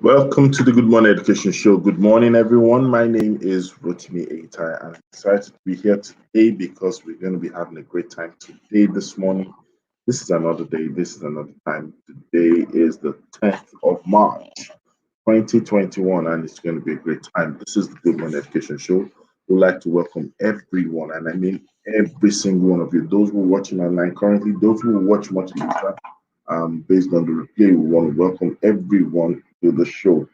Welcome to the Good Morning Education Show. Good morning, everyone. My name is Rotimi Eitai. I'm excited to be here today because we're going to be having a great time today, this morning. This is another day. This is another time. Today is the 10th of March, 2021, and it's going to be a great time. This is the Good Morning Education Show. We'd like to welcome everyone, and I mean every single one of you. Those who are watching online currently, those who will watch much later, based on the replay, we want to welcome everyone to the show.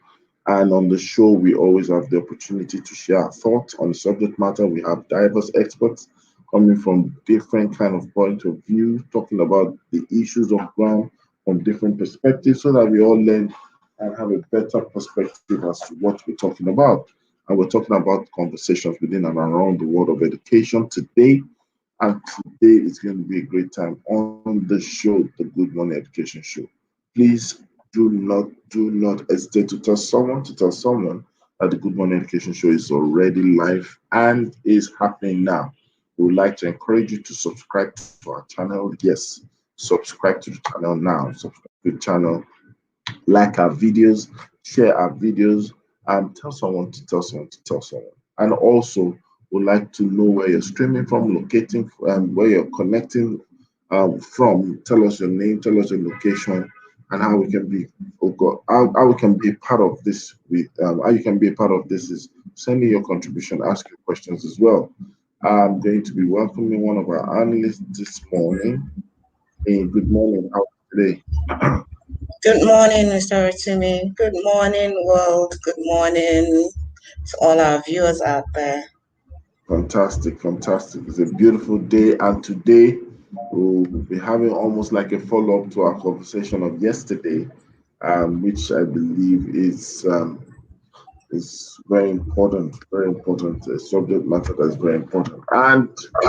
And on the show, we always have the opportunity to share our thoughts on the subject matter. We have diverse experts coming from different kind of point of view, talking about the issues of ground from different perspectives, so that we all learn and have a better perspective as to what we're talking about. And we're talking about conversations within and around the world of education today. And today is going to be a great time on the show, the Good Morning Education Show. Please do not hesitate to tell someone that the Good Morning Education Show is already live and is happening now. We would like to encourage you to subscribe to our channel. Yes, subscribe to the channel now. Subscribe to the channel, like our videos, share our videos, and tell someone to tell someone to tell someone. And also, would like to know where you're streaming from, locating, where you're connecting from. Tell us your name, tell us your location, and how we can be. Oh God, how we can be a part of this. How you can be a part of this is sending your contribution, ask your questions as well. I'm going to be welcoming one of our analysts this morning. Hey, good morning. How are you today? Good morning, Mr. Rotimi. Good morning, world. Good morning to all our viewers out there. Fantastic. It's a beautiful day, and today we'll be having almost like a follow-up to our conversation of yesterday, which I believe is very important, a subject matter that is very important. And of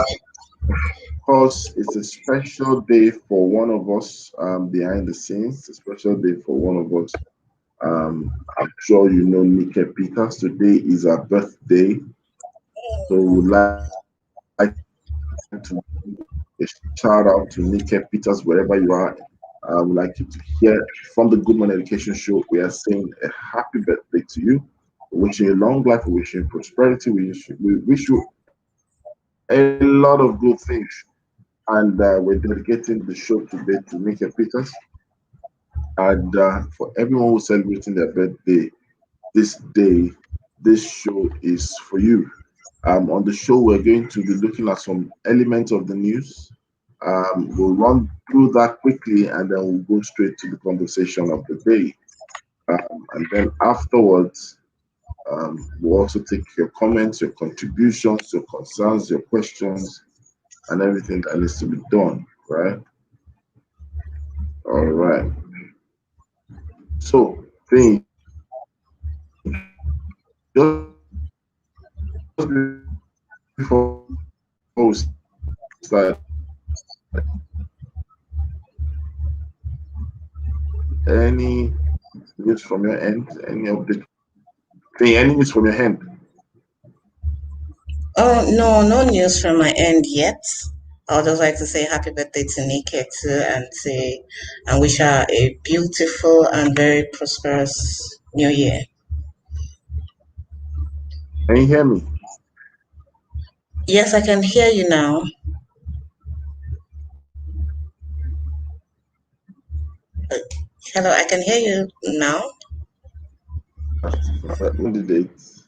course, it's a special day for one of us behind the scenes, a special day for one of us. I'm sure you know Nika Peters. Today is her birthday. So we would like to a shout out to Nika Peters wherever you are. I would like you to hear from the Good Morning Education Show. We are saying a happy birthday to you. We wishing you long life, we wish you prosperity, we wish you a lot of good things. And we're dedicating the show today to Nika Peters. And for everyone who's celebrating their birthday this day, this show is for you. On the show, we're going to be looking at some elements of the news. We'll run through that quickly and then we'll go straight to the conversation of the day. And then afterwards, we'll also take your comments, your contributions, your concerns, your questions, and everything that needs to be done, right? All right. So, just before we start, any news from your end? Any update? Any news from your end? Oh, no news from my end yet. I'll just like to say happy birthday to Nika too and wish her a beautiful and very prosperous new year. Can you hear me? Yes, I can hear you now. Hello, I can hear you now. The dates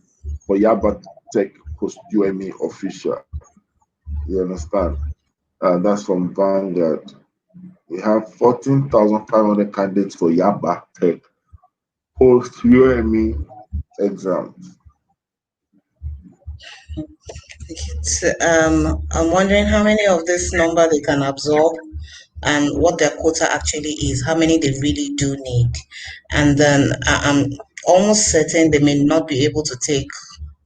for Yaba Tech Post UME official. You understand? That's from Vanguard. We have 14,500 candidates for Yaba Tech Post UME exams. I'm wondering how many of this number they can absorb and what their quota actually is, how many they really do need. And then I'm almost certain they may not be able to take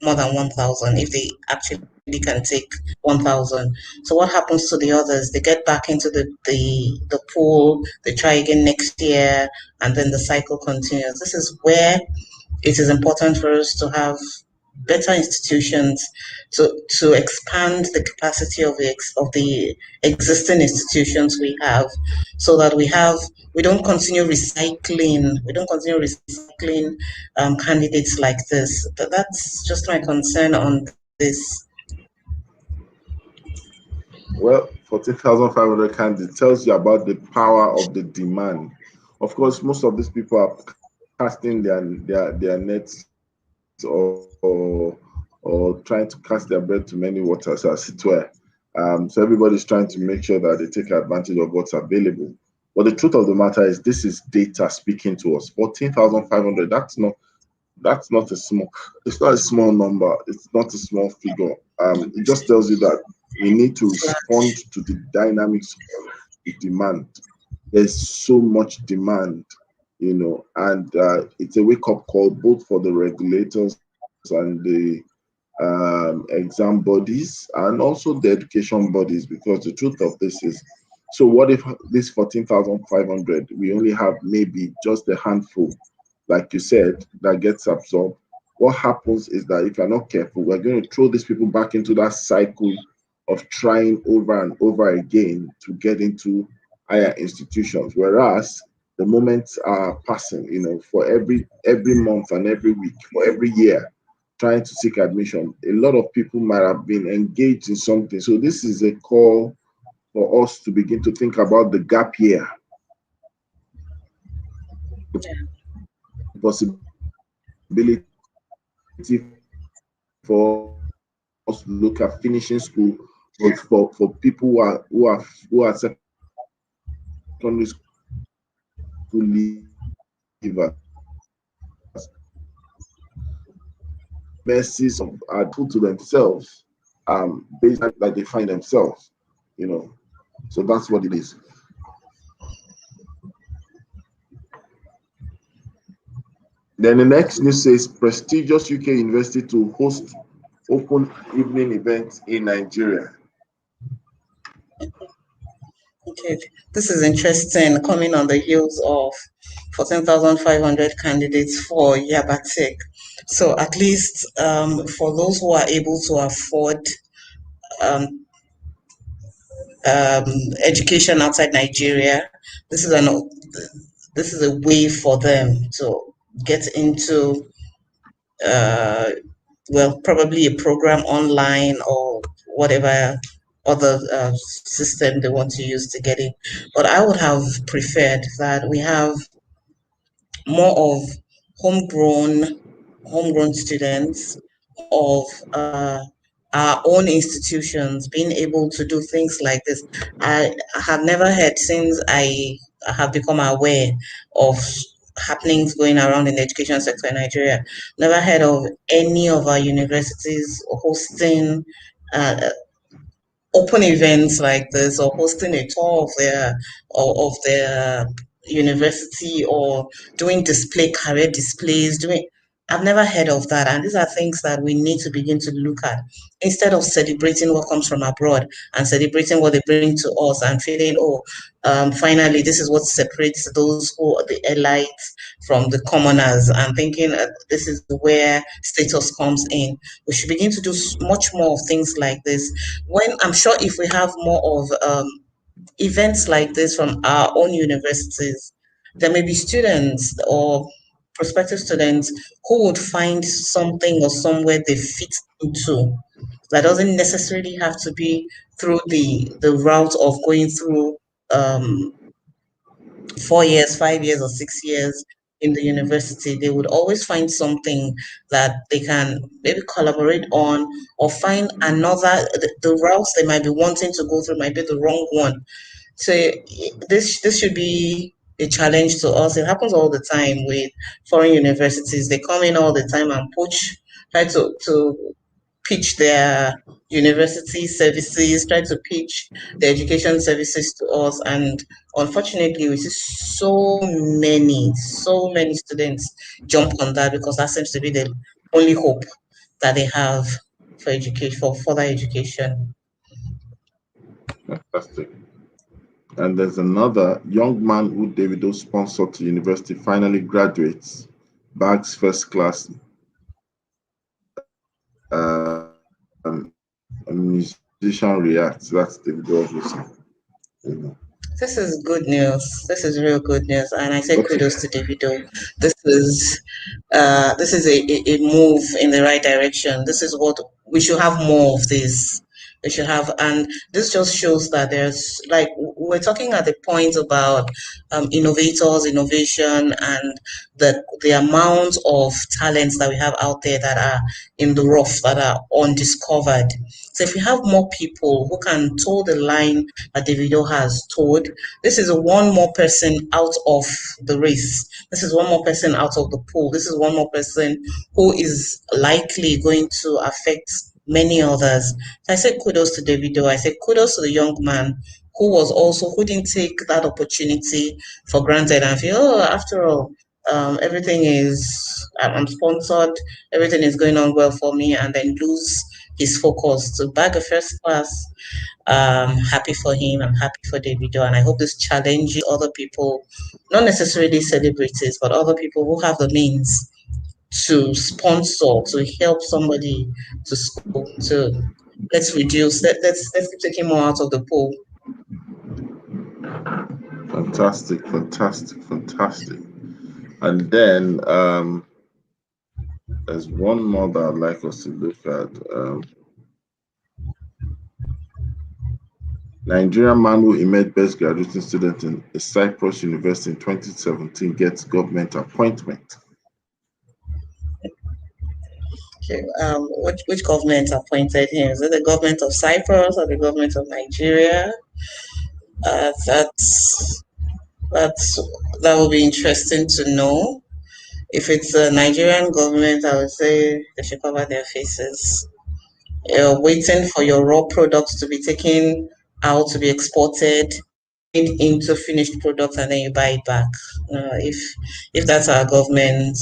more than 1,000 if they actually can take 1,000. So what happens to the others? They get back into the pool, they try again next year, and then the cycle continues. This is where it is important for us to have better institutions to expand the capacity of the existing institutions we have, so that we don't continue recycling candidates like this. That's just my concern on this. Well, 14,500 candidates tells you about the power of the demand. Of course, most of these people are casting their nets, or trying to cast their bread to many waters, as it were. So everybody's trying to make sure that they take advantage of what's available. But the truth of the matter is, this is data speaking to us. 14,500. That's not a small. It's not a small number. It's not a small figure. It just tells you that we need to respond to the dynamics of the demand. There's so much demand, and it's a wake-up call both for the regulators and the exam bodies, and also the education bodies, because the truth of this is, so what if this 14,500, we only have maybe just a handful, like you said, that gets absorbed? What happens is that if you're not careful, we're going to throw these people back into that cycle of trying over and over again to get into higher institutions, whereas the moments are passing, for every month and every week, for every year, trying to seek admission. A lot of people might have been engaged in something. So this is a call for us to begin to think about the gap year, the possibility for us to look at finishing school, but for people who are secondary school leavers, mercies of are put to themselves, based on that they find themselves, So that's what it is. Then the next news says prestigious UK university to host open evening events in Nigeria. Okay, this is interesting, coming on the heels of 14,500 candidates for Yabatek. So at least for those who are able to afford um, education outside Nigeria, this is this is a way for them to get into well, probably a program online or whatever other system they want to use to get in. But I would have preferred that we have more of homegrown homegrown students of our own institutions being able to do things like this. I have never heard, since I have become aware of happenings going around in the education sector in Nigeria, never heard of any of our universities hosting uh, open events like this, or hosting a tour of their university, or doing career displays, doing. I've never heard of that, and these are things that we need to begin to look at, instead of celebrating what comes from abroad and celebrating what they bring to us and feeling, oh, finally this is what separates those who are the elites from the commoners, and thinking this is where status comes in. We should begin to do much more of things like this, when I'm sure if we have more of events like this from our own universities, there may be students or prospective students who would find something or somewhere they fit into. That doesn't necessarily have to be through the route of going through um, 4 years, 5 years, or 6 years in the university. They would always find something that they can maybe collaborate on, or find another, the routes they might be wanting to go through might be the wrong one. So this should be a challenge to us. It happens all the time with foreign universities. They come in all the time and try to pitch their university services, try to pitch the education services to us. And unfortunately, we see so many students jump on that, because that seems to be the only hope that they have for education, for further education. Fantastic. And there's another young man who Davido sponsored to university finally graduates, bags first class musician reacts. That's David obviously. You know. This is good news. This is real good news, and I say Okay. kudos to Davido. This is a move in the right direction. This is what we should have more of this. We should have, and this just shows that there's like we're talking at the point about innovators, innovation, and the amount of talents that we have out there that are in the rough, that are undiscovered. So if we have more people who can toe the line that Davido has told, this is one more person out of the race. This is one more person out of the pool. This is one more person who is likely going to affect many others. So I say kudos to Davido. I say kudos to the young man who didn't take that opportunity for granted and feel, oh, after all, everything is, I'm sponsored, everything is going on well for me, and then lose his focus to bag a first class. Happy for him. I'm happy for Davido, and I hope this challenges other people, not necessarily celebrities, but other people who have the means to sponsor, to help somebody to school, to let's reduce, let's keep taking more out of the pool. Fantastic, fantastic, fantastic. And then there's one more that I'd like us to look at. Nigerian man who emerged best graduating student in a Cyprus University in 2017 gets government appointment. Okay, which government appointed him? Is it the government of Cyprus or the government of Nigeria? Uh, that's that's that will be interesting to know. If it's a Nigerian government, I would say they should cover their faces. You're waiting for your raw products to be taken out to be exported, made into finished products, and then you buy it back. If that's our government,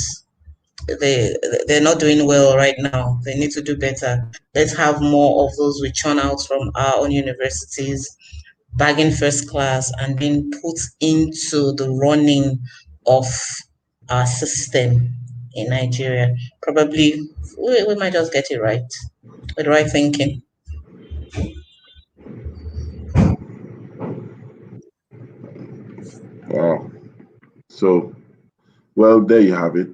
they they're not doing well right now. They need to do better. Let's have more of those we churn out from our own universities, bagging first class, and being put into the running of our system in Nigeria. Probably we might just get it right with right thinking. Wow. So, well, there you have it.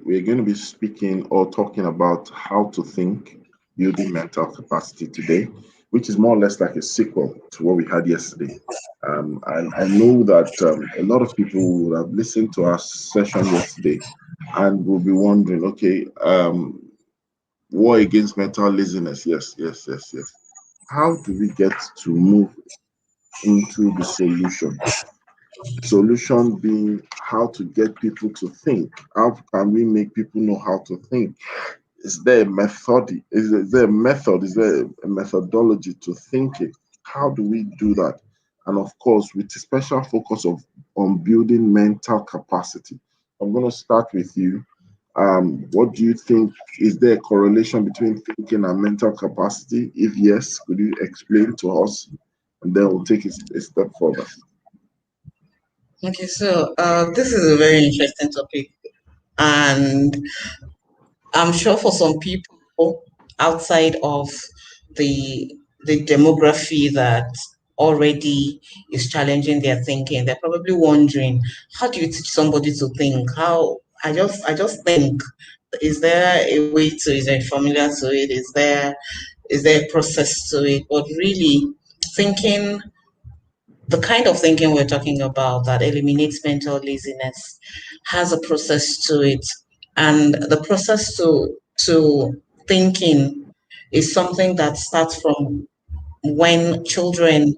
We're going to be speaking or talking about how to think, building mental capacity today, which is more or less like a sequel to what we had yesterday. And I know that a lot of people will have listened to our session yesterday and will be wondering, okay, war against mental laziness. Yes, yes, yes, yes. How do we get to move into the solution? Solution being how to get people to think. How can we make people know how to think? Is there a method? Is there a method? Is there a methodology to thinking? How do we do that? And of course, with a special focus of on building mental capacity. I'm going to start with you. What do you think? Is there a correlation between thinking and mental capacity? If yes, could you explain to us? And then we'll take it a step further. Okay, so this is a very interesting topic, and I'm sure for some people outside of the the demography that already is challenging their thinking, they're probably wondering, how do you teach somebody to think? How I just think. Is there a way to, is there a formula to it? Is there a process to it? But really thinking, the kind of thinking we're talking about that eliminates mental laziness has a process to it. And the process to thinking is something that starts from when children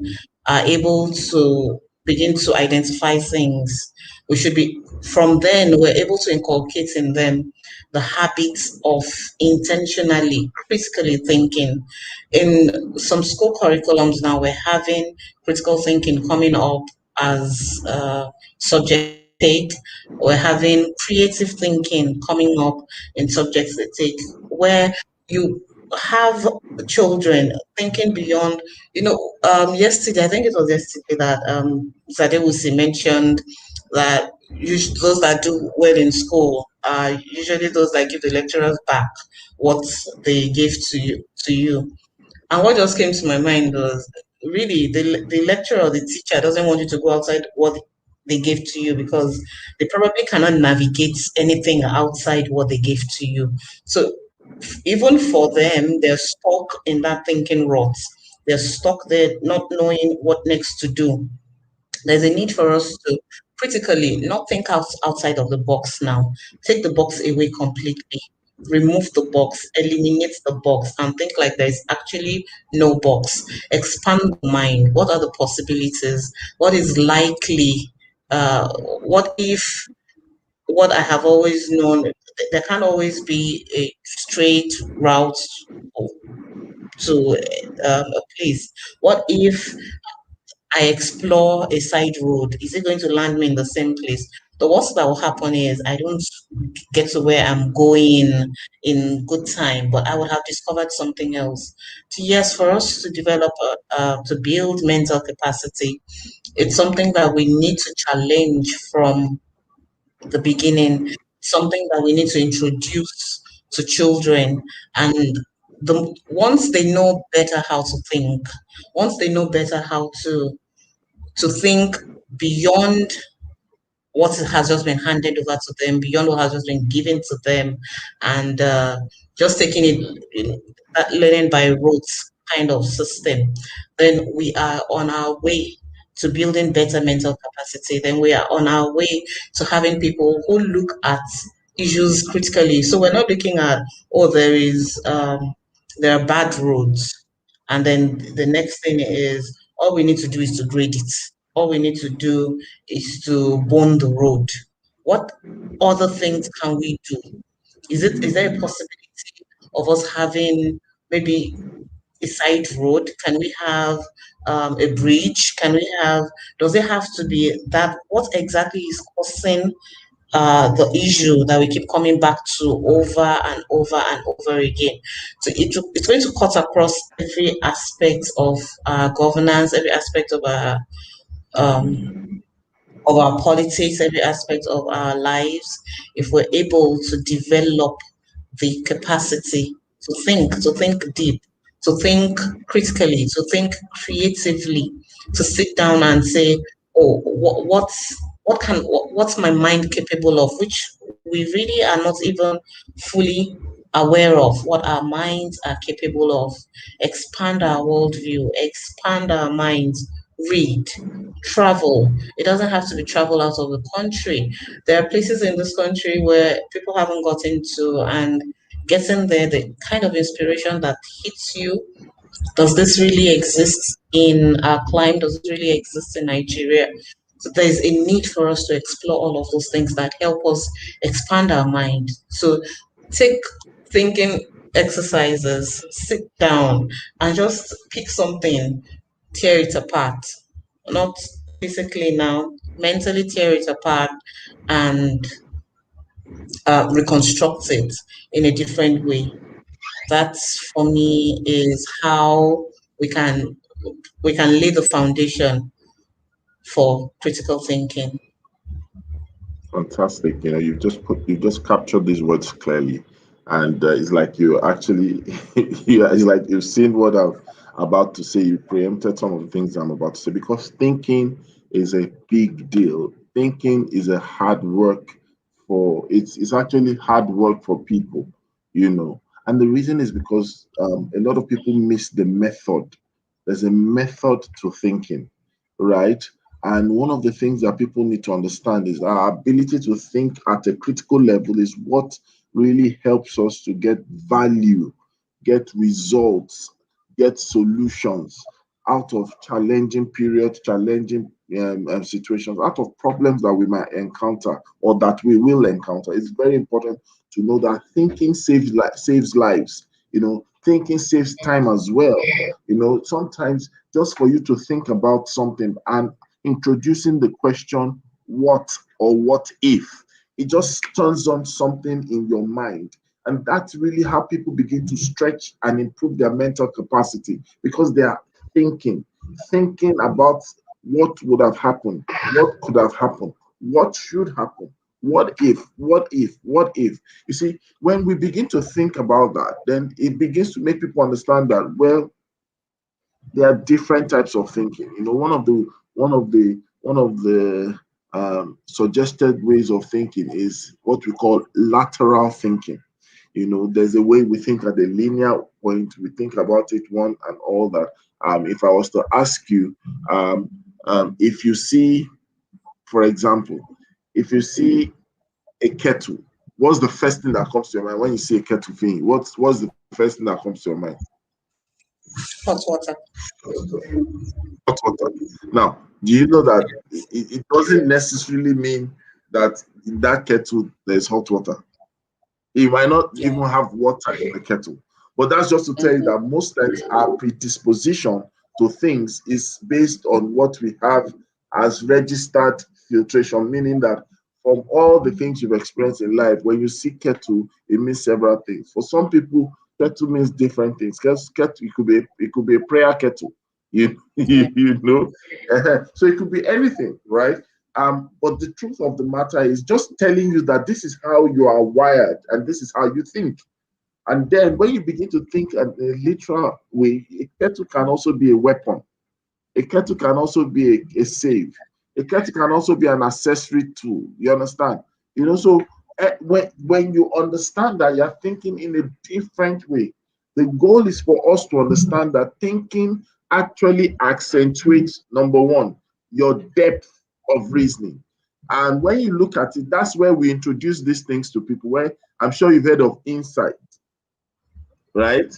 are able to begin to identify things. We should be, from then, we're able to inculcate in them the habits of intentionally, critically thinking. In some school curriculums now, we're having critical thinking coming up as subject take. We're having creative thinking coming up in subjects they take, where you have children thinking beyond, yesterday, I think it was yesterday that Sadewusi mentioned that those that do well in school are usually those that give the lecturers back what they gave to you. And what just came to my mind was really the lecturer or the teacher doesn't want you to go outside what they gave to you because they probably cannot navigate anything outside what they gave to you. So even for them, they're stuck in that thinking rot. They're stuck there not knowing what next to do. There's a need for us to critically not think outside of the box now. Take the box away completely. Remove the box, eliminate the box, and think like there's actually no box. Expand the mind. What are the possibilities? What is likely? What if what I have always known? There can't always be a straight route to a place. What if I explore a side road? Is it going to land me in the same place? The worst that will happen is I don't get to where I'm going in good time, but I will have discovered something else. So yes, for us to develop, to build mental capacity, it's something that we need to challenge from the beginning, something that we need to introduce to children. And once they know better how to think, once they know better how to think beyond what has just been handed over to them, beyond what has just been given to them, and just taking that learning by rote kind of system, then we are on our way to building better mental capacity. Then we are on our way to having people who look at issues critically. So we're not looking at, oh, there are bad roads, and then the next thing is all we need to do is to grade it. All we need to do is to bone the road. What other things can we do? Is there a possibility of us having maybe a side road? Can we have a bridge? Does it have to be that? What exactly is causing the issue that we keep coming back to over and over and over again? So it's going to cut across every aspect of governance, every aspect um, of our politics, every aspect of our lives, if we're able to develop the capacity to think deep, to think critically, to think creatively, to sit down and say, oh, what's my mind capable of, which we really are not even fully aware of what our minds are capable of. Expand our worldview, expand our minds, read, travel. It doesn't have to be travel out of the country. There are places in this country where people haven't gotten to, and getting there, the kind of inspiration that hits you. Does this really exist in our climate? Does it really exist in Nigeria? So there's a need for us to explore all of those things that help us expand our mind. So take thinking exercises, sit down and just pick something, tear it apart. Not physically now, mentally tear it apart and reconstruct it in a different way. That's for me is how we can we can lay the foundation for critical thinking. Fantastic. You just captured these words clearly, and it's like you actually, it's like you've seen what I'm about to say. You preempted some of the things I'm about to say because thinking is a big deal. Thinking is a hard work it's actually hard work for people, and the reason is because a lot of people miss the method. There's a method to thinking, right? And one of the things that people need to understand is our ability to think at a critical level is what really helps us to get value, get results, get solutions out of challenging periods, challenging situations, out of problems that we might encounter or that we will encounter. It's very important to know that thinking saves lives. Thinking saves time as well. Sometimes just for you to think about something and introducing the question what or what if, it just turns on something in your mind, and that's really how people begin to stretch and improve their mental capacity because they are thinking about what would have happened, what could have happened, what should happen, what if. You see, when we begin to think about that, then it begins to make people understand that, well, There are different types of thinking. One of the suggested ways of thinking is what we call lateral thinking. There's a way we think at a linear point, we think about it one and all that. If I was to ask you, if you see, for example, if you see a kettle, what's the first thing that comes to your mind when you see a kettle thing? What's the first thing that comes to your mind? Hot water. Hot water. Now, do you know that it doesn't necessarily mean that in that kettle there's hot water? It might not Yeah. even have water in the kettle. But that's just to tell you Mm-hmm. that most times our predisposition to things is based on what we have as registered filtration, meaning that from all the things you've experienced in life, when you see kettle, it means several things. For some people, kettle means different things. Kettle, it could be a prayer kettle, Yeah. you know. So it could be anything, right? But the truth of the matter is just telling you that this is how you are wired and this is how you think. And then when you begin to think in a literal way, a kettle can also be a weapon. A kettle can also be a save. A kettle can also be an accessory tool. You understand? So when you understand that you're thinking in a different way, the goal is for us to understand that thinking actually accentuates, number one, your depth of reasoning. And when you look at it, that's where we introduce these things to people. Where I'm sure you've heard of insight, right?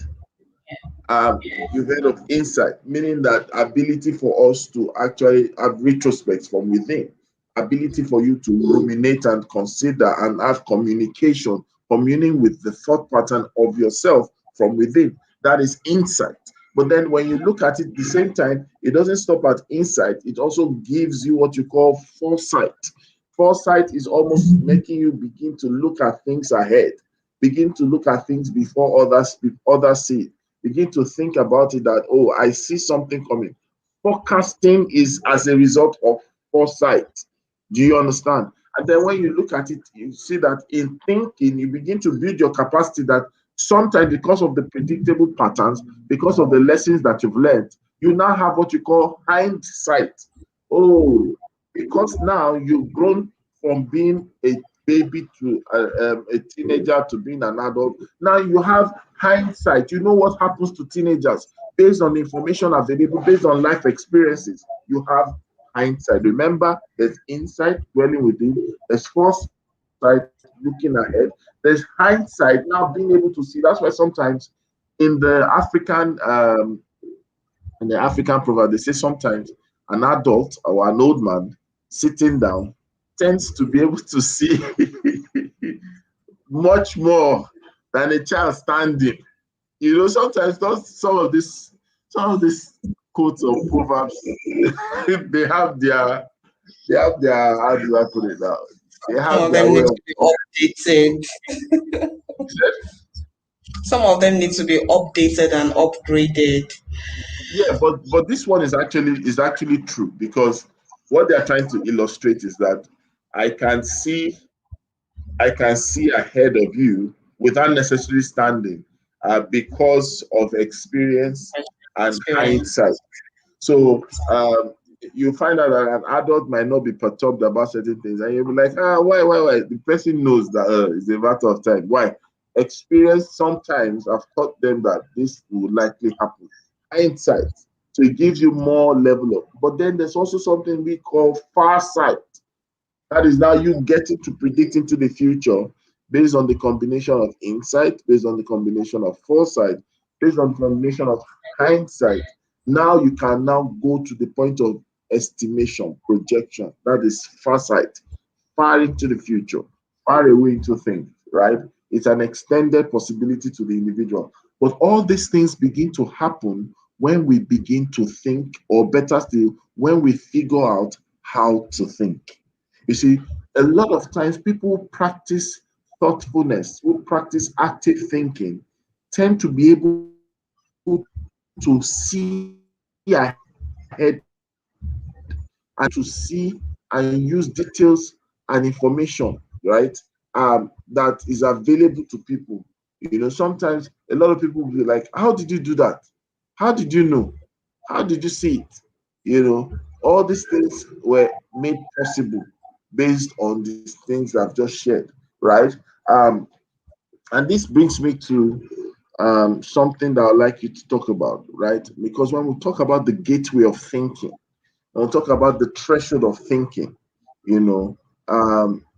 um, you've heard of insight, meaning that ability for us to actually have retrospects from within, ability for you to ruminate and consider and have communication, communing with the thought pattern of yourself from within. That is insight. But then when you look at it at the same time, it doesn't stop at insight. It also gives you what you call foresight. Foresight is almost making you begin to look at things ahead, begin to look at things before others see it, begin to think about it that, oh, I see something coming. Forecasting is as a result of foresight. Do you understand? And then when you look at it, you see that in thinking, you begin to build your capacity that sometimes because of the predictable patterns, because of the lessons that you've learned, you now have what you call hindsight. Oh, because now you've grown from being a baby to a teenager to being an adult. Now you have hindsight. You know what happens to teenagers based on information available, based on life experiences. You have hindsight. Remember, there's insight dwelling within, there's foresight looking ahead, there's hindsight now being able to see. That's why sometimes in the African proverb, they say sometimes an adult or an old man sitting down tends to be able to see much more than a child standing. Sometimes some of these quotes or proverbs, they have their how do I put it now? They Some have of their them way need of to be updated. Some of them need to be updated and upgraded. yeah, but this one is actually true because what they are trying to illustrate is that I can see I can see ahead of you without necessarily standing because of experience and Experience. hindsight. So you find out that an adult might not be perturbed about certain things, and you'll be like, why? The person knows that it's a matter of time. Why? Experience sometimes have taught them that this will likely happen. Hindsight. So it gives you more level of. But then there's also something we call far sight. That is now you getting to predict into the future based on the combination of insight, based on the combination of foresight, based on the combination of hindsight. Now you can now go to the point of estimation, projection. That is foresight, far into the future, far away into things, right? It's an extended possibility to the individual. But all these things begin to happen when we begin to think, or better still, when we figure out how to think. You see, a lot of times people who practice thoughtfulness, who practice active thinking, tend to be able to see ahead and to see and use details and information, right? That is available to people. Sometimes a lot of people will be like, how did you do that? How did you know? How did you see it? All these things were made possible based on these things I've just shared, right? Um, and this brings me to something that I'd like you to talk about, right? Because when we talk about the gateway of thinking, when we talk about the threshold of thinking, you know,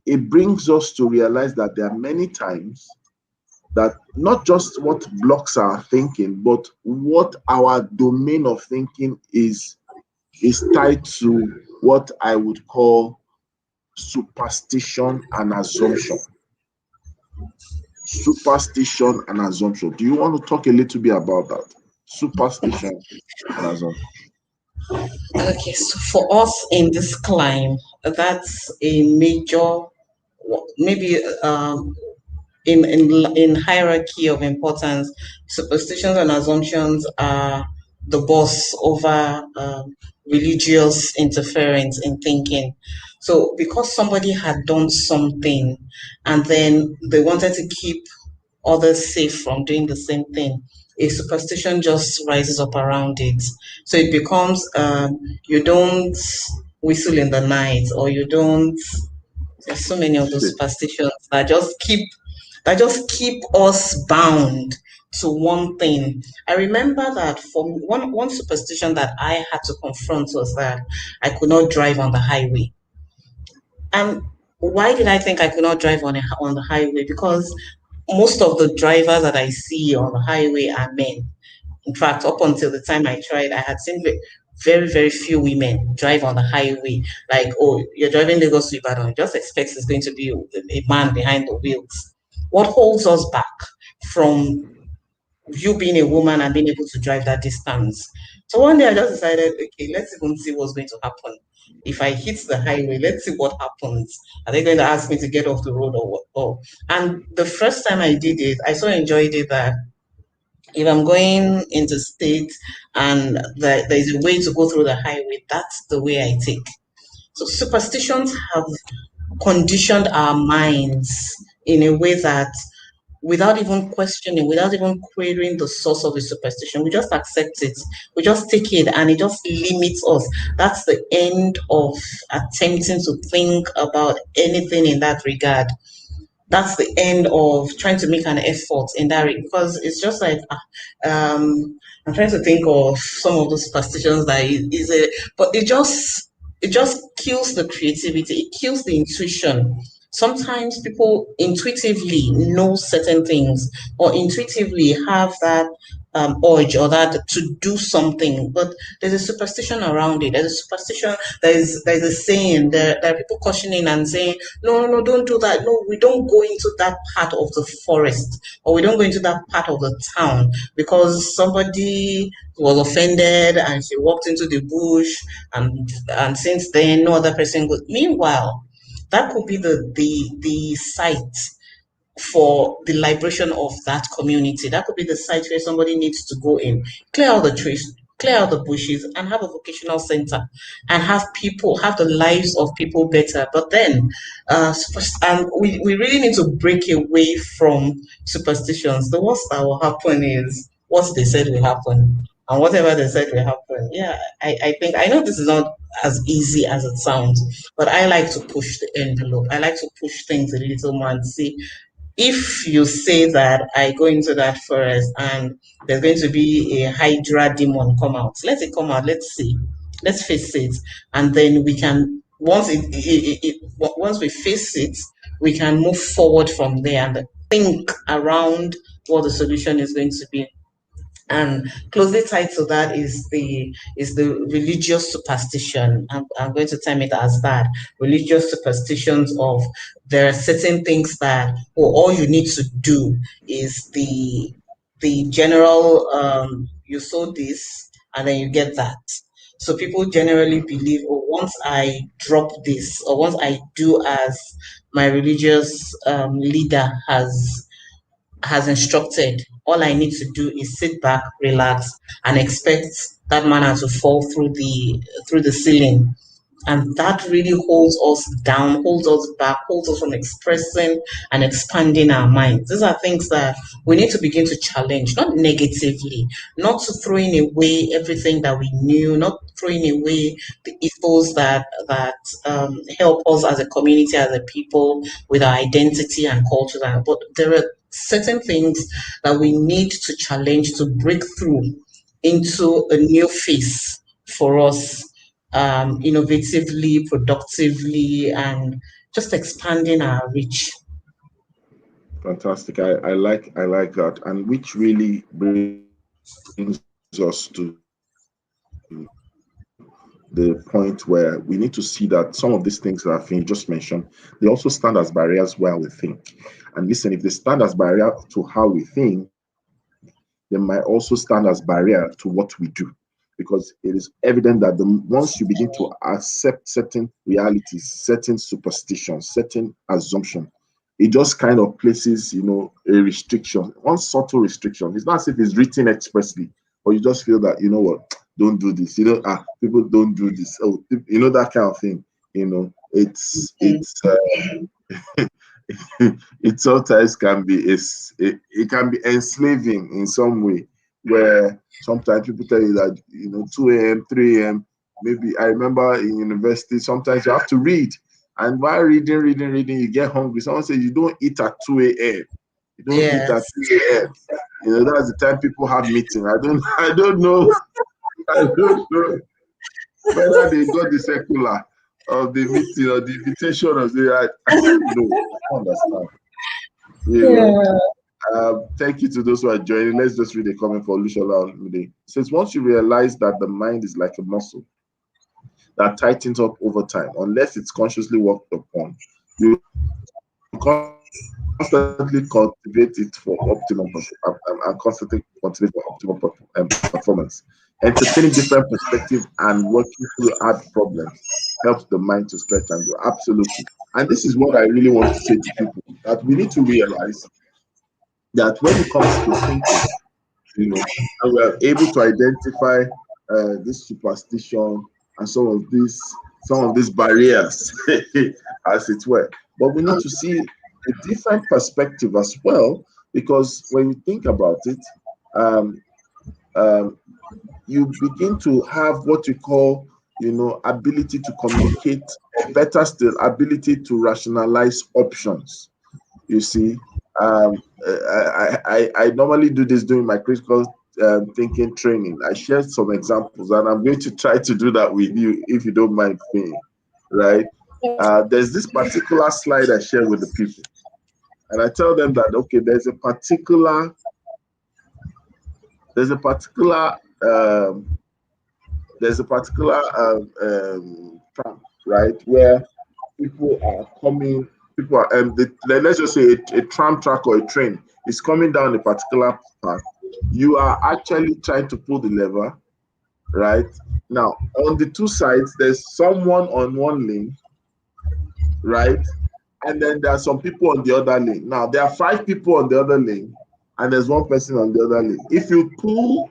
it brings us to realize that there are many times that not just what blocks our thinking, but what our domain of thinking is tied to what I would call superstition and assumption. Superstition and assumption. Do you want to talk a little bit about that? Superstition and assumption. Okay, so for us in this climb, that's a major, maybe in hierarchy of importance, superstitions and assumptions are the boss over religious interference in thinking. So because somebody had done something and then they wanted to keep others safe from doing the same thing, a superstition just rises up around it. So it becomes you don't whistle in the night, or you don't. There's so many of those superstitions that just keep us bound to one thing. I remember that for one superstition that I had to confront was that I could not drive on the highway. And why did I think I could not drive on the highway? Because most of the drivers that I see on the highway are men. In fact, up until the time I tried, I had seen very, very few women drive on the highway. Like, oh, you're driving Lagos to Ibadan, just expect it's going to be a man behind the wheels. What holds us back from you being a woman and being able to drive that distance? So one day I just decided, okay, let's even see what's going to happen. If I hit the highway, let's see what happens. Are they going to ask me to get off the road or what? Oh, and the first time I did it, I so enjoyed it that if I'm going into state and there's a way to go through the highway, that's the way I take. So superstitions have conditioned our minds in a way that without even questioning, without even querying the source of the superstition, we just accept it. We just take it and it just limits us. That's the end of attempting to think about anything in that regard. That's the end of trying to make an effort in that because it's just like I'm trying to think of some of those superstitions that is a but it just kills the creativity, it kills the intuition. Sometimes people intuitively know certain things or intuitively have that urge or that to do something, but there's a superstition around it. There's a superstition. There's a saying. There are people cautioning and saying, no, no, no, don't do that. No, we don't go into that part of the forest, or we don't go into that part of the town because somebody was offended and she walked into the bush, and since then no other person goes. Meanwhile, that could be the site for the liberation of that community. That could be the site where somebody needs to go in, clear out the trees, clear out the bushes, and have a vocational center, and have the lives of people better. But then, we really need to break away from superstitions. The worst that will happen is what they said will happen. And whatever they said will happen. Yeah, I think I know this is not as easy as it sounds, but I like to push the envelope. I like to push things a little more and see if you say that I go into that forest and there's going to be a Hydra demon come out, let it come out. Let's see. Let's face it, and then we can once we face it, we can move forward from there and think around what the solution is going to be. And closely tied to that is the religious superstition. I'm going to term it as that. Religious superstitions of there are certain things that all you need to do is the general you sow this and then you get that. So people generally believe, oh, once I drop this or once I do as my religious leader has instructed, all I need to do is sit back, relax, and expect that manna to fall through the ceiling. And that really holds us down, holds us back, holds us from expressing and expanding our minds. These are things that we need to begin to challenge, not negatively, not to throwing away everything that we knew, not throwing away the ethos that help us as a community, as a people, with our identity and culture. But there are certain things that we need to challenge to break through into a new phase for us, innovatively, productively, and just expanding our reach. Fantastic. I like that, and which really brings us to the point where we need to see that some of these things that Finn just mentioned, they also stand as barriers where we think. And listen, if they stand as barrier to how we think, they might also stand as barrier to what we do. Because it is evident that once you begin to accept certain realities, certain superstitions, certain assumption, it just kind of places, a restriction, one subtle restriction. It's not as if it's written expressly, or you just feel that, don't do this. People don't do this. Oh, that kind of thing. It's it sometimes can be it can be enslaving in some way, where sometimes people tell you that 2 a.m., 3 a.m. Maybe I remember in university sometimes you have to read, and while reading, you get hungry. Someone says you don't eat at 2 a.m. You don't eat at Yes. 3 a.m. That's the time people have meeting. I don't know. I don't know whether they got the circular of the meeting or the invitation or I don't know. I don't understand. You know. Yeah. Thank you to those who are joining. Let's just read a comment for Lushola Olumide. It says, once you realize that the mind is like a muscle that tightens up over time, unless it's consciously worked upon, you constantly cultivate it for optimum performance. Entertaining different perspectives and working through hard problems helps the mind to stretch and grow. Absolutely. And this is what I really want to say to people, that we need to realize that when it comes to thinking, and we are able to identify this superstition and some of these barriers, as it were. But we need to see a different perspective as well, because when you think about it, um, um, you begin to have what you call, ability to communicate, or better still, ability to rationalize options. You see, I normally do this during my critical thinking training. I shared some examples, and I'm going to try to do that with you if you don't mind, Finn, right? There's this particular slide I share with the people, and I tell them that, okay, there's a particular tram, right, where people are coming, let's just say a tram track or a train is coming down a particular path. You are actually trying to pull the lever, right? Now, on the two sides, there's someone on one lane, right? And then there are some people on the other lane. Now, there are 5 people on the other lane, and there's one person on the other lane. If you pull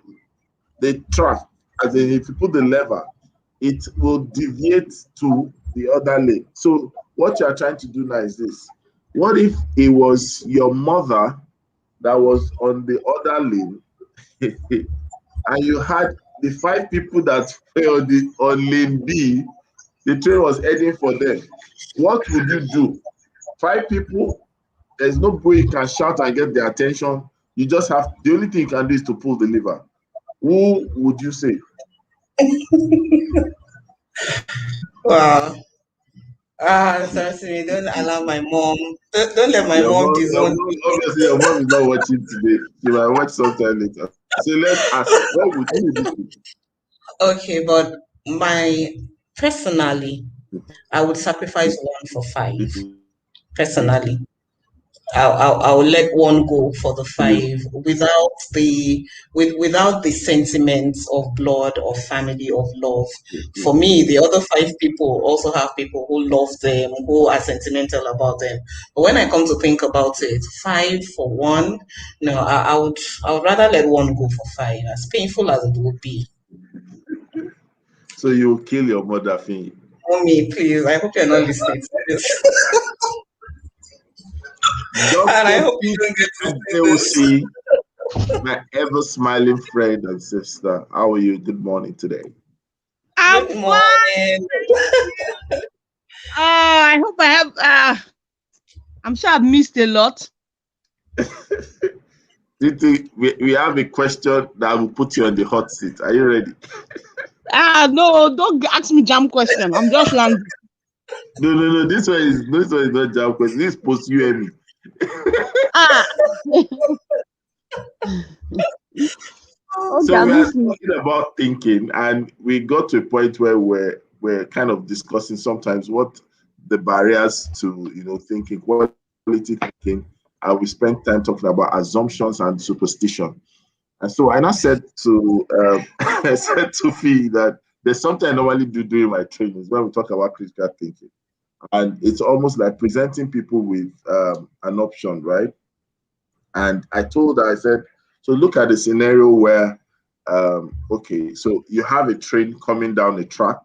the track, as in if you put the lever, it will deviate to the other lane. So what you are trying to do now is this. What if it was your mother that was on the other lane and you had the 5 people that were on lane B, the train was heading for them? What would you do? 5 people, there's no way you can shout and get their attention. You just have, the only thing you can do is to pull the lever. Who would you say? Wow. Certainly don't allow my mom. Don't let my Your mom mom, your disown mom, me. obviously your mom is not watching today. She might watch sometime later. So let's ask, who would you say? Okay, but my personally, I would sacrifice one for five. Personally, I'll let one go for the five without the sentiments of blood or family of love. For me, the other 5 people also have people who love them, who are sentimental about them. But when I come to think about it, five for one, no, I would rather let one go for five, as painful as it would be. So you kill your mother, Finn. Mommy, please, I hope you're not listening to this. And I Dr. hope you T. don't get to see this. Adeosi, my ever smiling friend and sister. How are you? Good morning today. I'm Good fine. morning. I hope I have. I'm sure I've missed a lot. We have a question that will put you on the hot seat. Are you ready? No, don't ask me jam question. I'm just landing. No. This one is not jam question. This is post UME. Ah. So Okay, I'm we are listening. talking about thinking, and we got to a point where we're kind of discussing sometimes what the barriers to thinking, quality thinking, and we spent time talking about assumptions and superstition. And so I said to I said to Fee that there's something I normally do during my trainings when we talk about critical thinking, and it's almost like presenting people with an option, right? And I told her, I said, so look at the scenario where, okay, so you have a train coming down the track,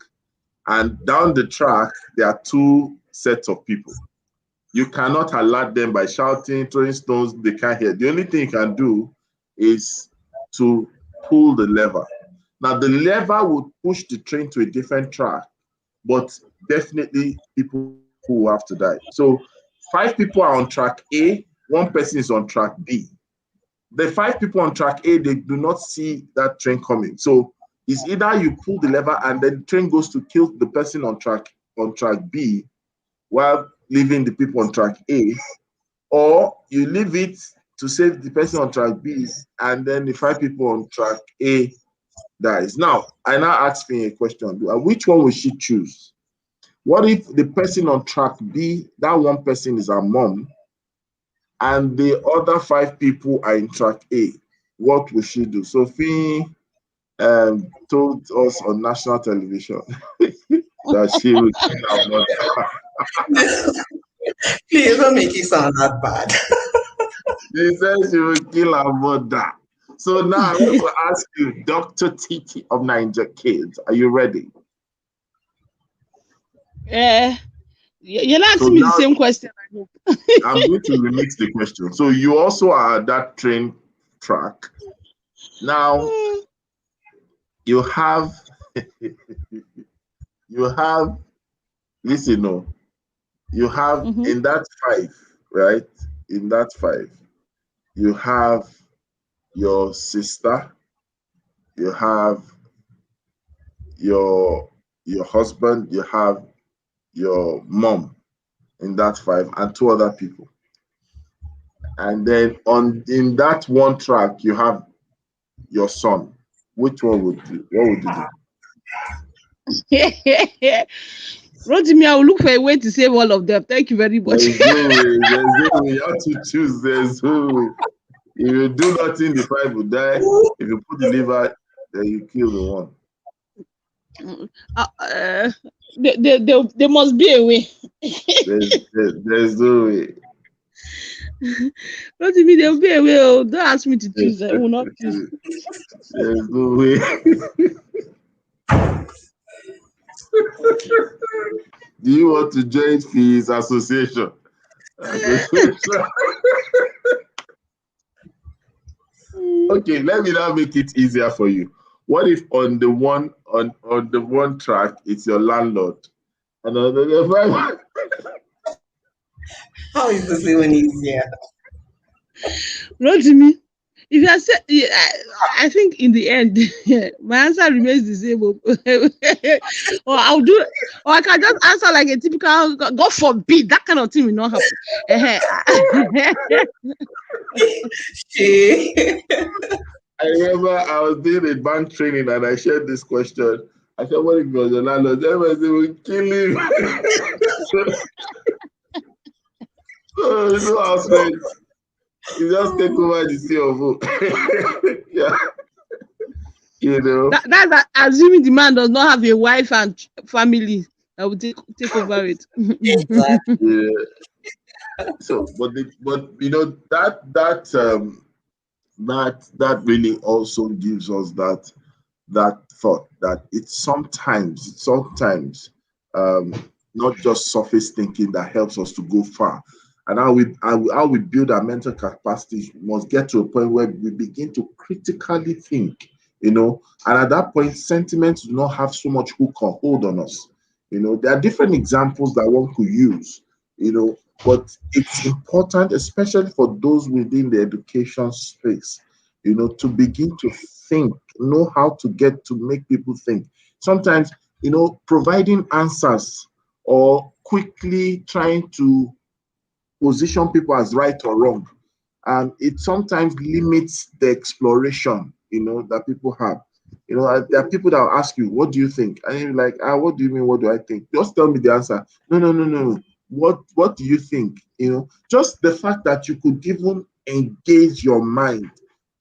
and down the track, there are two sets of people. You cannot alert them by shouting, throwing stones, they can't hear. The only thing you can do is to pull the lever. Now, the lever would push the train to a different track, but definitely people will have to die. So 5 people are on track A, 1 person is on track B. The 5 people on track A, they do not see that train coming. So it's either you pull the lever and then the train goes to kill the person on track B while leaving the people on track A, or you leave it to save the person on track B and then the 5 people on track A dies. Now, I now ask me a question. Which one will she choose? What if the person on track B, that 1 person is her mom, and the other 5 people are in track A? What will she do? Sophie told us on national television that she will kill her mother. Please don't make it sound that bad. She said she will kill her mother. So now I want to ask you, Dr. Titi of Niger Kids, are you ready? You're not So asking me the now same question. I hope. I'm going to remix the question. So you also are at that train track. Now you have listen, no, you have in that 5, right? In that 5, you have your sister, you have your husband, you have your mom in that 5, and 2 other people. And then in that 1 track, you have your son. Which one would you? What would you do? Rotimi, I will look for a way to save all of them. Thank you very much. There's no way. There's no way. You have to choose. There's no way. If you do nothing, the 5 will die. If you put the liver, then you kill the 1. There must be a way. There's no way. Rotimi, there will be a way. Oh, don't ask me to choose. I will not choose. There's no way. Do you want to join Fees Association? Okay, let me now make it easier for you. What if on the one track it's your landlord, and on the 5? How is this even easier? Rotimi, if you say, I think in the end, my answer remains the same. Or I'll do, or I can just answer like a typical God forbid that kind of thing will not happen. I remember I was doing a bank training and I shared this question. I said, "What if it was your landlord?" Everybody said, "We'll kill him." So you know how straight. You just take over the CFO. Yeah. You know. That's assuming the man does not have a wife and family that will take over it. Exactly. Yeah. So, but you know that really also gives us that thought that it's sometimes not just surface thinking that helps us to go far. And how we build our mental capacity must get to a point where we begin to critically think, and at that point, sentiments do not have so much hook or hold on us. There are different examples that one could use, but it's important, especially for those within the education space, to begin to think, know how to get to make people think. Sometimes, providing answers or quickly trying to position people as right or wrong, it sometimes limits the exploration, that people have. There are people that will ask you, "What do you think?" And you're like, "What do you mean? What do I think?" Just tell me the answer. No, no, no, no. What do you think? Just the fact that you could even engage your mind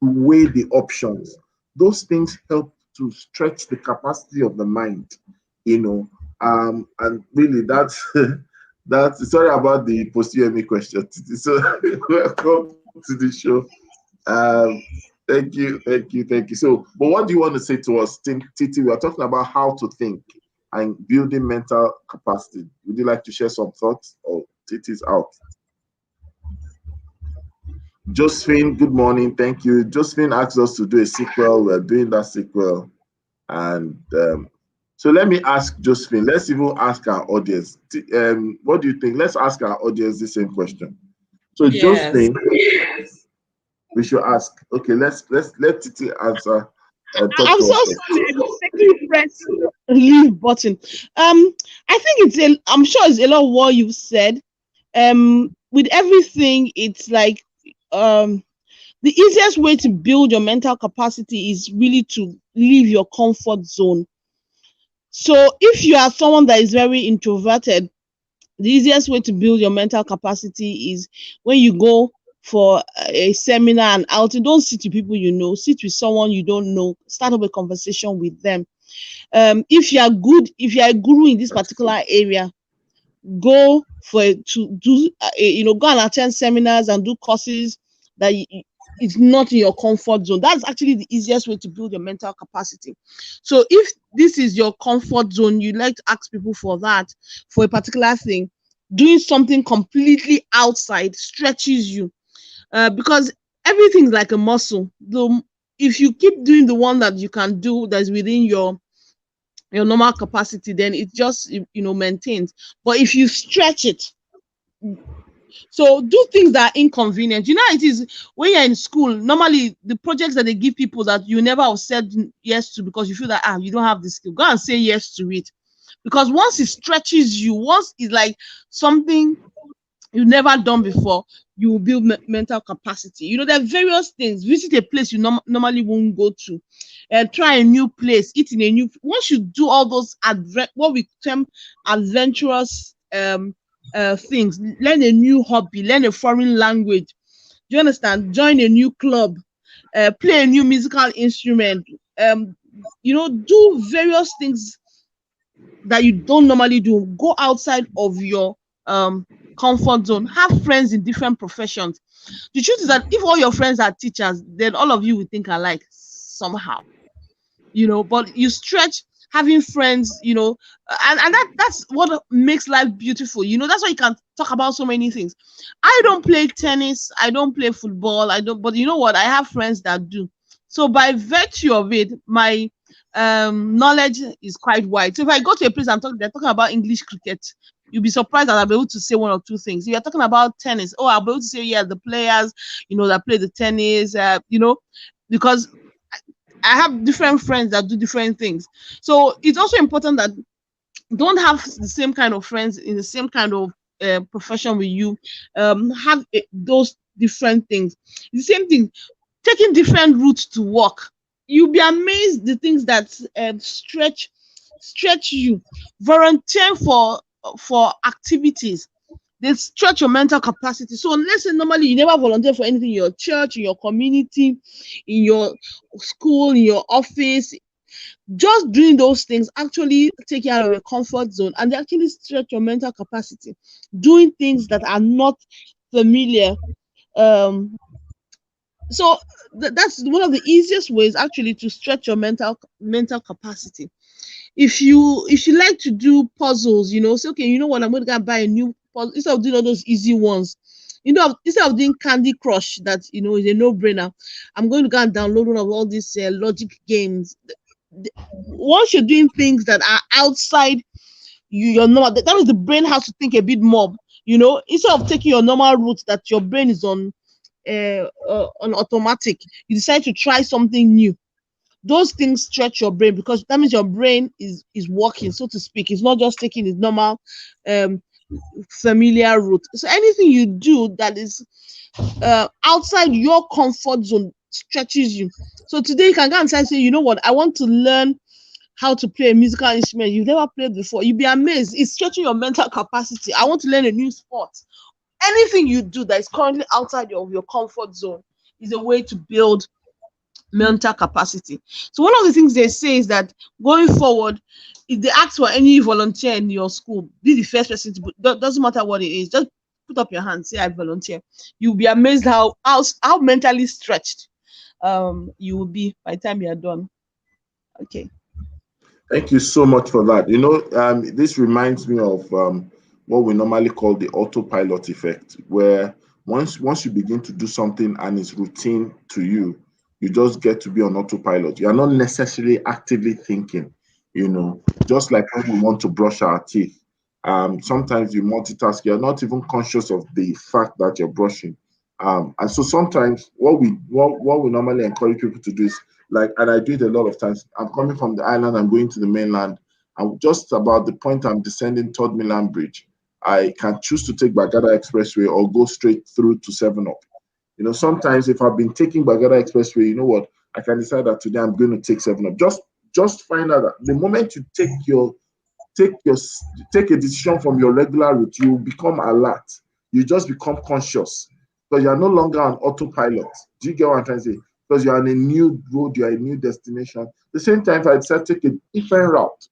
to weigh the options. Those things help to stretch the capacity of the mind. And really, that's that's sorry about the post UME question. So welcome to the show. Um, thank you. So, but what do you want to say to us, Titi? We are talking about how to think and building mental capacity. Would you like to share some thoughts? Or Titi's out. Josephine, good morning. Thank you. Josephine asked us to do a sequel. We're doing that sequel. And so let me ask Josephine. Let's even ask our audience. What do you think? Let's ask our audience the same question. So Yes. Josephine, we should ask. Okay, let Titi answer and talk I'm to so us first. sorry. I mistakenly pressed the leave button. I think I'm sure it's a lot of what you've said. With everything, it's like the easiest way to build your mental capacity is really to leave your comfort zone. So if you are someone that is very introverted, the easiest way to build your mental capacity is when you go for a seminar and outing. Don't sit with people you know. Sit with someone you don't know. Start up a conversation with them. If you are a guru in this particular area, go go and attend seminars and do courses that it's not in your comfort zone. That's actually the easiest way to build your mental capacity. So if this is your comfort zone, you like to ask people for that, for a particular thing, doing something completely outside stretches you, because everything's like a muscle. If you keep doing the one that you can do that's within your normal capacity, then it just maintains. But if you stretch it, so do things that are inconvenient. It is when you're in school, normally the projects that they give people that you never have said yes to because you feel that you don't have the skill, go and say yes to it. Because once it stretches you, once it's like something you've never done before, you will build mental capacity. There are various things. Visit a place you normally won't go to, try a new place, eat in a new. Once you do all those what we term adventurous things, learn a new hobby, learn a foreign language. Do you understand? Join a new club, play a new musical instrument. Do various things that you don't normally do. Go outside of your comfort zone. Have friends in different professions. The truth is that if all your friends are teachers, then all of you will think alike somehow. But you stretch having friends, and that's what makes life beautiful. That's why you can talk about so many things. I don't play tennis, I don't play football, but you know what? I have friends that do. So by virtue of it, my knowledge is quite wide. So if I go to a place and they're talking about English cricket, you'll be surprised that I'll be able to say one or two things. If you're talking about tennis, I'll be able to say, yeah, the players, that play the tennis, because I have different friends that do different things. So it's also important that don't have the same kind of friends in the same kind of profession with you. Have those different things. The same thing, taking different routes to work. You'll be amazed the things that stretch you. Volunteer for activities. They stretch your mental capacity. So let's say normally you never volunteer for anything in your church, in your community, in your school, in your office. Just doing those things actually take you out of your comfort zone and they actually stretch your mental capacity. Doing things that are not familiar. So that's one of the easiest ways actually to stretch your mental capacity. if you like to do puzzles, say, okay, you know what, I'm going to go and buy a new puzzle instead of doing all those easy ones. Instead of doing Candy Crush, that is a no-brainer, I'm going to go and download one of all these logic games. Once you're doing things that are outside your normal, that means the brain has to think a bit more. Instead of taking your normal route that your brain is on automatic, you decide to try something new. Those things stretch your brain, because that means your brain is working, so to speak. It's not just taking its normal familiar route. So anything you do that is outside your comfort zone stretches you. So today you can go and say, you know what, I want to learn how to play a musical instrument you've never played before. You'll be amazed. It's stretching your mental capacity. I want to learn a new sport. Anything you do that is currently outside of your comfort zone is a way to build mental capacity. So one of the things they say is that going forward, if they ask for any volunteer in your school, be the first person to put, doesn't matter what it is, just put up your hand, say I volunteer. You'll be amazed how mentally stretched you will be by the time you're done. Okay. Thank you so much for that. This reminds me of what we normally call the autopilot effect, where once you begin to do something and it's routine to you, you just get to be on autopilot. You are not necessarily actively thinking, just like when we want to brush our teeth. Sometimes you multitask, you're not even conscious of the fact that you're brushing. And so sometimes what we normally encourage people to do is, like, and I do it a lot of times. I'm coming from the island, I'm going to the mainland. I'm just about the point I'm descending Third Mainland Bridge. I can choose to take Bagada Expressway or go straight through to 7 Up. Sometimes if I've been taking Bagada Expressway, you know what, I can decide that today I'm going to take 7 Up. Just find out that the moment you take a decision from your regular route, you become alert. You just become conscious, because you are no longer on autopilot. Do you get what I'm trying to say? Because you are on a new road, you are a new destination. At the same time, if I decide to take a different route,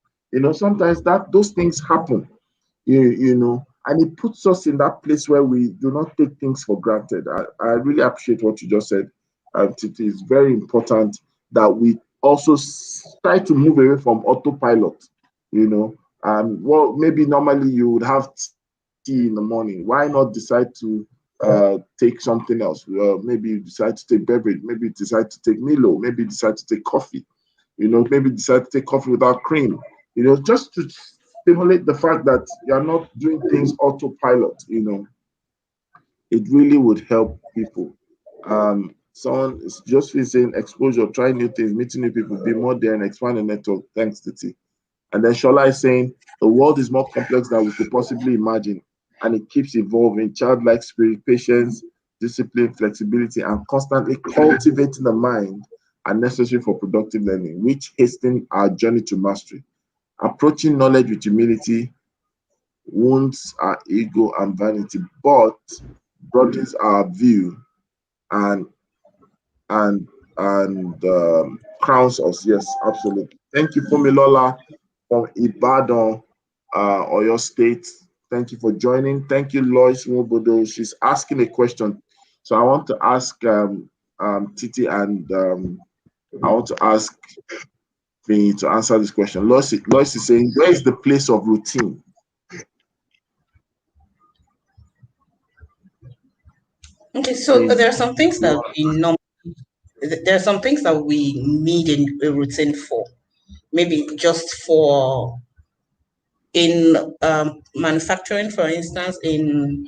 sometimes those things happen, and it puts us in that place where we do not take things for granted. I really appreciate what you just said. It is very important that we also try to move away from autopilot, well, maybe normally you would have tea in the morning. Why not decide to take something else? Maybe you decide to take beverage, maybe you decide to take Milo, maybe you decide to take coffee, maybe you decide to take coffee without cream, just to stimulate the fact that you're not doing things autopilot. It really would help people. Someone is just saying exposure, try new things, meeting new people, be more there and expand the network. Thanks, Titi. And then Shola is saying the world is more complex than we could possibly imagine, and it keeps evolving. Childlike spirit, patience, discipline, flexibility, and constantly cultivating the mind are necessary for productive learning, which hasten our journey to mastery. Approaching knowledge with humility wounds our ego and vanity, but broadens our view and crowns us. Yes, absolutely. Thank you, Fumilola from Ibadan, or your state. Thank you for joining. Thank you, Lois Wobodo. She's asking a question. So I want to ask Titi and I want to ask Vinny to answer this question. Lois is saying, where is the place of routine? Okay, so there are some things that we need a routine for. Maybe just for in manufacturing, for instance, in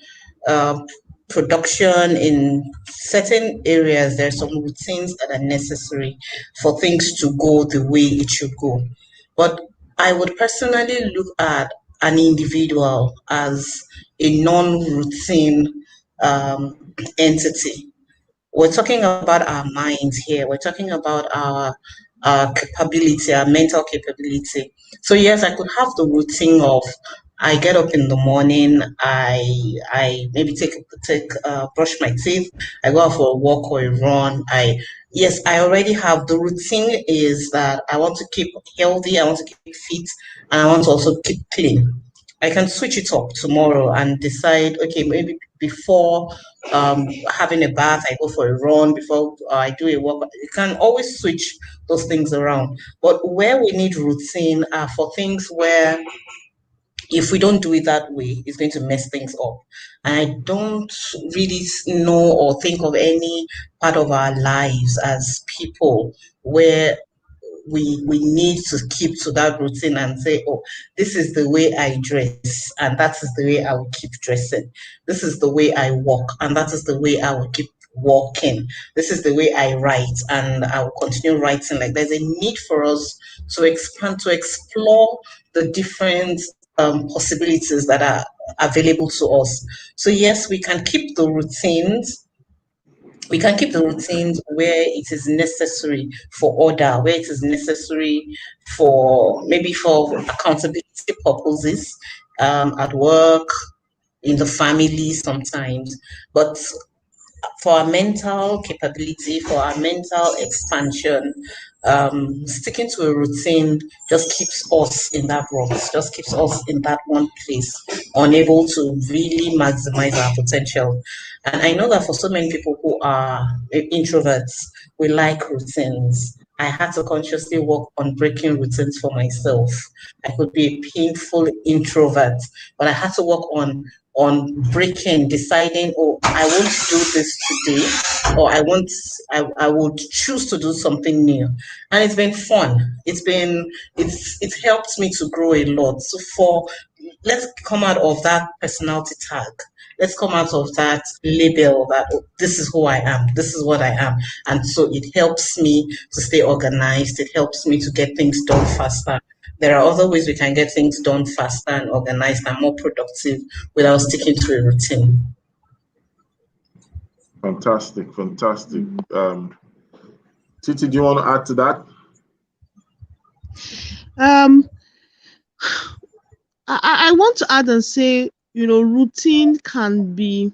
production, in certain areas, there are some routines that are necessary for things to go the way it should go. But I would personally look at an individual as a non-routine entity. We're talking about our minds here. We're talking about our capability, our mental capability. So yes, I could have the routine of I get up in the morning, I maybe brush my teeth, I go out for a walk or a run. I already have the routine is that I want to keep healthy, I want to keep fit, and I want to also keep clean. I can switch it up tomorrow and decide, okay, maybe before having a bath, I go for a run. Before I do a walk, you can always switch those things around. But where we need routine are for things where if we don't do it that way, it's going to mess things up. And I don't really know or think of any part of our lives as people where we need to keep to that routine and say, oh, this is the way I dress, and that is the way I will keep dressing. This is the way I walk, and that is the way I will keep walking. This is the way I write, and I will continue writing. Like there's a need for us to expand, to explore the different possibilities that are available to us. So yes, we can keep the routines where it is necessary for order, where it is necessary for maybe for accountability purposes, at work, in the family sometimes. But for our mental capability, for our mental expansion, sticking to a routine just keeps us in that rut, just keeps us in that one place, unable to really maximize our potential. And I know that for so many people who are introverts, we like routines. I had to consciously work on breaking routines for myself. I could be a painful introvert, but I had to work on breaking, deciding, oh, I won't do this today, or I would choose to do something new. And it's been fun. It's helped me to grow a lot. So let's come out of that personality tag. Let's come out of that label that, oh, this is who I am, this is what I am. And so it helps me to stay organized. It helps me to get things done faster. There are other ways we can get things done faster and organized and more productive without sticking to a routine. Fantastic. Titi, do you want to add to that? I want to add and say, routine can be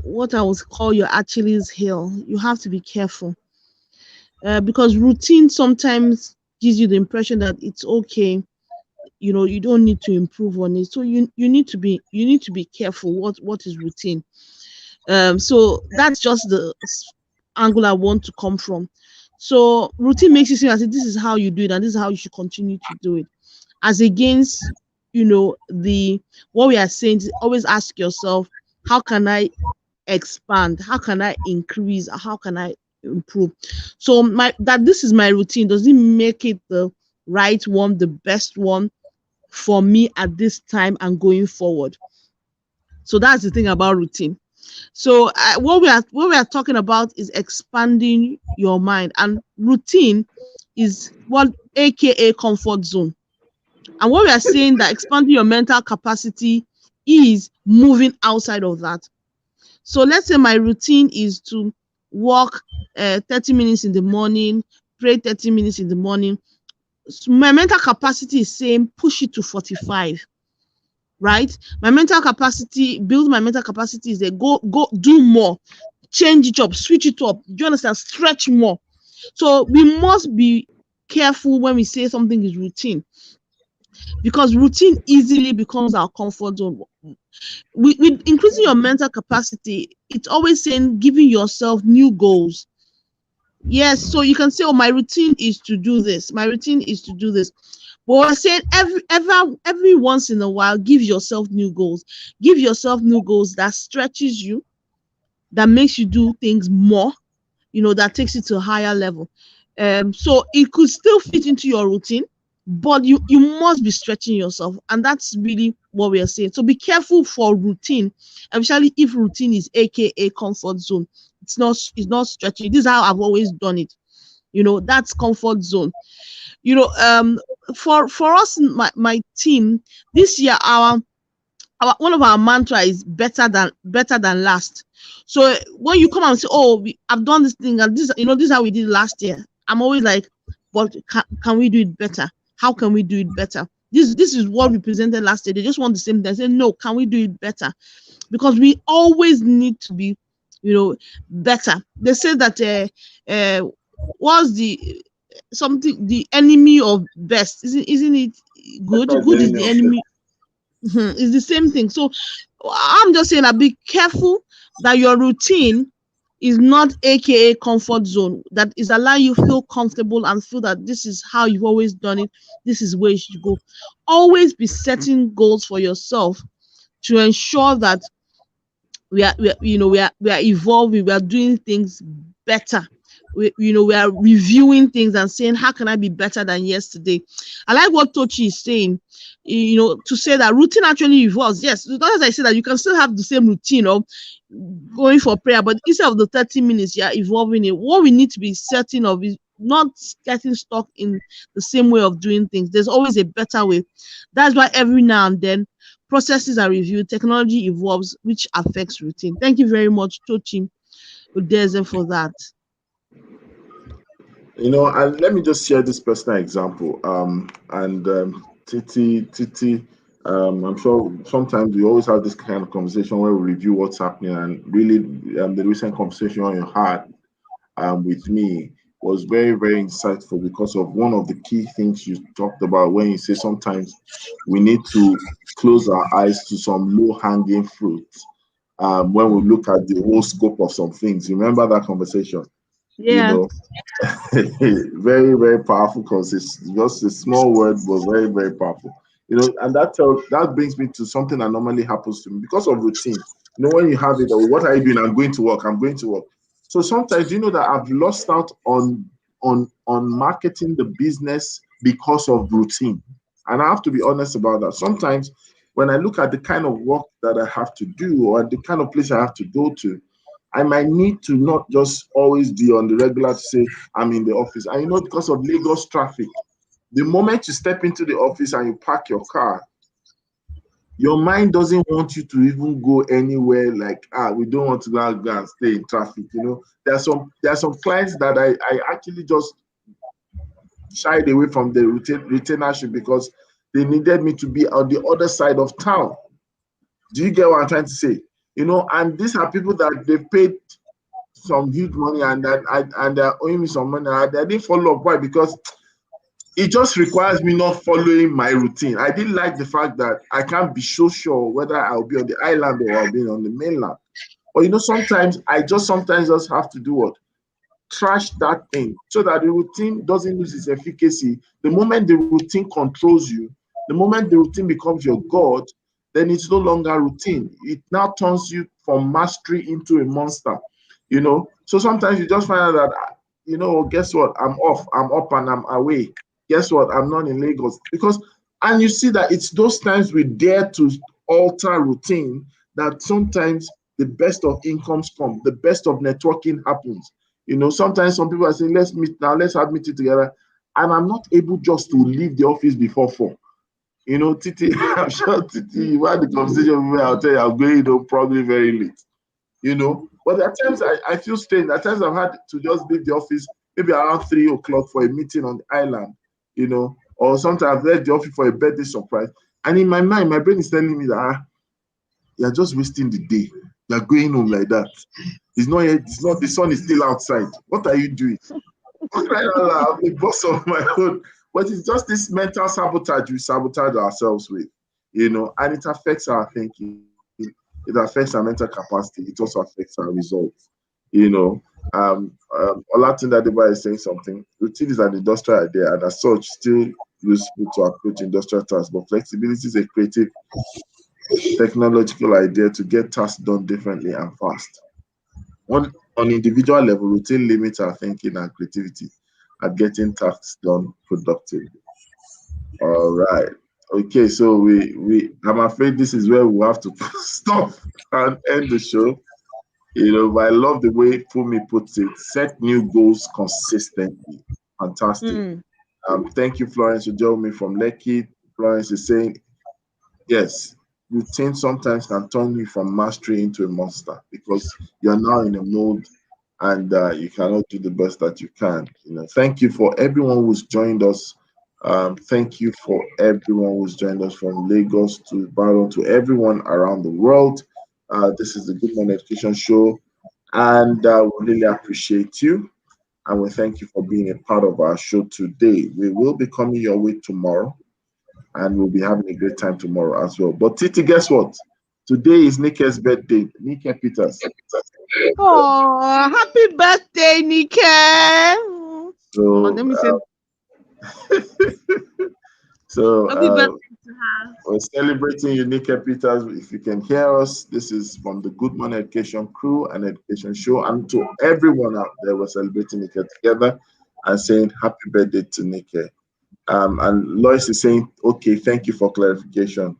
what I would call your Achilles heel. You have to be careful because routine sometimes gives you the impression that it's okay. You don't need to improve on it. So you need to be careful what is routine. So that's just the angle I want to come from. So routine makes you see as if this is how you do it and this is how you should continue to do it. As against, what we are saying is always ask yourself, how can I expand? How can I increase? How can I improve? So this is my routine. Does it make it the right one, the best one for me at this time and going forward? So that's the thing about routine. So what we are talking about is expanding your mind, and routine is what AKA comfort zone. And what we are saying that expanding your mental capacity is moving outside of that. So let's say my routine is to walk 30 minutes in the morning, pray 30 minutes in the morning. So my mental capacity is saying push it to 45. Right? My mental capacity, build my mental capacity is go do more, change it up, switch it up. Do you understand? Stretch more. So we must be careful when we say something is routine, because routine easily becomes our comfort zone. With increasing your mental capacity, it's always saying giving yourself new goals. Yes, so you can say, oh, my routine is to do this. My routine is to do this. But I said every once in a while, give yourself new goals. Give yourself new goals that stretches you, that makes you do things more, that takes you to a higher level. So it could still fit into your routine, but you must be stretching yourself. And that's really what we are saying. So be careful for routine, especially if routine is AKA comfort zone. It's not stretching. This is how I've always done it. That's comfort zone. For us, my team this year, our one of our mantra is better than last. So when you come and say, oh, I've done this thing and this is how we did last year, I'm always like, but can we do it better? How can we do it better? This is what we presented last year. They just want the same thing. I say, no, can we do it better? Because we always need to be better. They say that what's the enemy of best? Isn't it good? Good is the enemy. It's the same thing. So I'm just saying that be careful that your routine is not aka comfort zone, that is allowing you feel comfortable and feel that this is how you've always done it, this is where you should go. Always be setting goals for yourself to ensure that we are evolving, we are doing things better. We are reviewing things and saying, how can I be better than yesterday? I like what Tochi is saying, to say that routine actually evolves. Yes, not as I say that you can still have the same routine of going for prayer, but instead of the 30 minutes, you are evolving it. What we need to be certain of is not getting stuck in the same way of doing things. There's always a better way. That's why every now and then processes are reviewed, technology evolves, which affects routine. Thank you very much, Tochi Udeze, for that. And let me just share this personal example. Titi, I'm sure sometimes we always have this kind of conversation where we review what's happening, and really, the recent conversation you had with me was very, very insightful because of one of the key things you talked about when you say sometimes we need to close our eyes to some low-hanging fruit when we look at the whole scope of some things. You remember that conversation? Yeah. Very, very powerful because it's just a small word, but very, very powerful. And that brings me to something that normally happens to me because of routine. When you have it, what are you doing? I'm going to work. I'm going to work. So sometimes that I've lost out on marketing the business because of routine. And I have to be honest about that. Sometimes when I look at the kind of work that I have to do or the kind of place I have to go to, I might need to not just always be on the regular to say I'm in the office. And because of Lagos traffic, the moment you step into the office and you park your car, your mind doesn't want you to even go anywhere. Like, we don't want to go and stay in traffic. There are some clients that I actually just shied away from the retainership because they needed me to be on the other side of town. Do you get what I'm trying to say? And these are people that they paid some huge money and they're owing me some money. I didn't follow up. Why? Because it just requires me not following my routine. I didn't like the fact that I can't be so sure whether I'll be on the island or I'll be on the mainland. But sometimes I just have to do what? Trash that thing so that the routine doesn't lose its efficacy. The moment the routine controls you, the moment the routine becomes your God, then it's no longer routine. It now turns you from mastery into a monster. So sometimes you just find out that, guess what? I'm off, I'm up and I'm away. Guess what? I'm not in Lagos. And you see that it's those times we dare to alter routine that sometimes the best of incomes come, the best of networking happens. Sometimes some people are saying, let's meet now, let's have meeting together. And I'm not able just to leave the office before 4. Titi, I'm sure Titi, you had the conversation with me, I'll tell you, I'm going, probably very late. But at times I feel strange. At times I've had to just leave the office maybe around 3 o'clock for a meeting on the island, or sometimes I've left the office for a birthday surprise. And in my mind, my brain is telling me that you're just wasting the day. You're going home like that. It's not the sun is still outside. What are you doing? I'm the boss of my own. But it's just this mental sabotage we sabotage ourselves with, and it affects our thinking. It affects our mental capacity. It also affects our results. Olatunde Adeba is saying something. Routine is an industrial idea, and as such, still useful to approach industrial tasks. But flexibility is a creative, technological idea to get tasks done differently and fast. On individual level, routine limits our thinking and creativity at getting tasks done productively. All right. Okay, so I'm afraid this is where we have to stop and end the show. But I love the way Fumi puts it. Set new goals consistently. Fantastic. Thank you, Florence Ujomi from Lekki. Florence is saying, yes, routine sometimes can turn you from mastery into a monster because you're now in a mode and you cannot do the best that you can. Thank you for everyone who's joined us. Thank you for everyone who's joined us from Lagos to Ibadan to everyone around the world. This is the Good Morning Education Show, and we really appreciate you. And we thank you for being a part of our show today. We will be coming your way tomorrow, and we'll be having a great time tomorrow as well. But Titi, guess what? Today is Nike's birthday. Nike Peters. Oh, happy birthday, Nike. Oh, So, let me say so happy birthday to her. we're celebrating Unique Peters. If you can hear us, this is from the Good Morning Education crew and education show. And to everyone out there, we're celebrating Nike together and saying happy birthday to Nike. And Lois is saying, okay, thank you for clarification.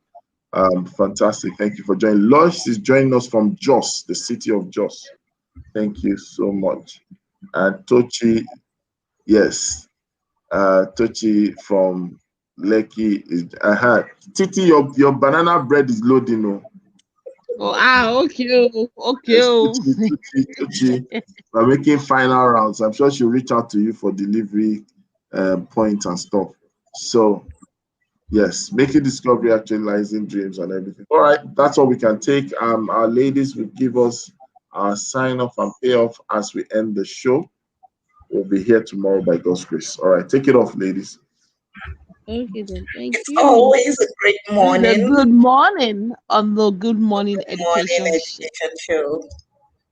Fantastic. Thank you for joining. Lois is joining us from Jos, the city of Jos. Thank you so much. And Tochi, yes, Tochi from Lekki is. Titi, your banana bread is loading. Okay. Yes, Tochi. We're making final rounds. I'm sure she'll reach out to you for delivery points and stuff. So, yes, making discovery, actualizing dreams, and everything. All right, that's all we can take. Our ladies will give us our sign off and payoff as we end the show. We'll be here tomorrow by God's grace. All right, take it off, ladies. Okay then. Thank It's you. always a great The morning. good morning on the Good Morning Morning Education Show. education show.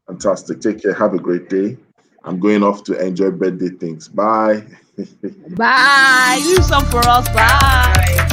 Fantastic. Take care. Have a great day. I'm going off to enjoy birthday things. Bye. Bye. Do some for us. Bye. Bye.